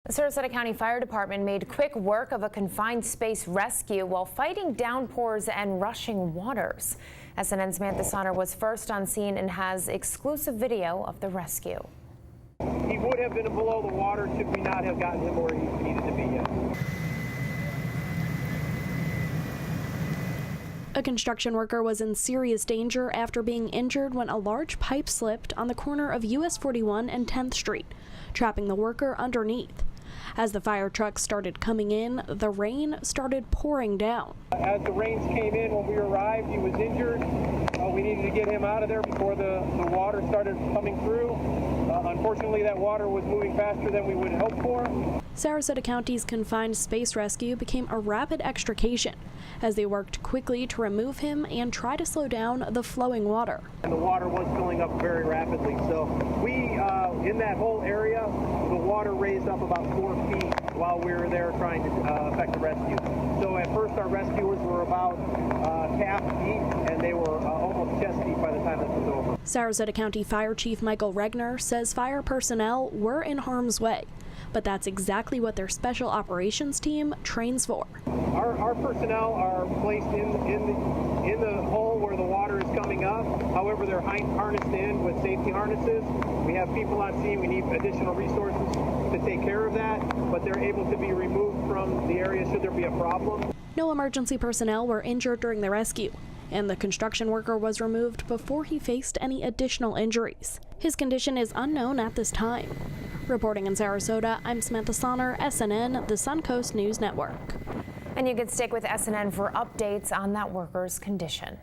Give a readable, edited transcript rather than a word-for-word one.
The Sarasota County Fire Department made quick work of a confined space rescue while fighting downpours and rushing waters. SNN's Manatee was first on scene and has exclusive video of the rescue. He would have been below the water should we not have gotten him where he needed to be yet. A construction worker was in serious danger after being injured when a large pipe slipped on the corner of US 41 and 10th Street, trapping the worker underneath. As the fire trucks started coming in, the rain started pouring down. As the rains came in when we arrived, he was injured. We needed to get him out of there before the water started coming through. Unfortunately, that water was moving faster than we would hope for. Sarasota County's confined space rescue became a rapid extrication as they worked quickly to remove him and try to slow down the flowing water. And the water was filling up very rapidly, so we, in that whole area, the water raised up about 4 feet while we were there trying to effect the rescue. So at first our rescuers were about calf deep, and they were almost chest deep by the time this was over. Sarasota County Fire Chief Michael Regner says fire personnel were in harm's way, but that's exactly what their special operations team trains for. Our personnel are placed in the hole where the water is coming up. However, they're harnessed in with safety harnesses. We have people on scene. We need additional resources to take care of that, but they're able to be removed from the area should there be a problem. No emergency personnel were injured during the rescue, and the construction worker was removed before he faced any additional injuries. His condition is unknown at this time. Reporting in Sarasota, I'm Samantha Sonner, SNN, the Suncoast News Network. And you can stick with SNN for updates on that worker's condition.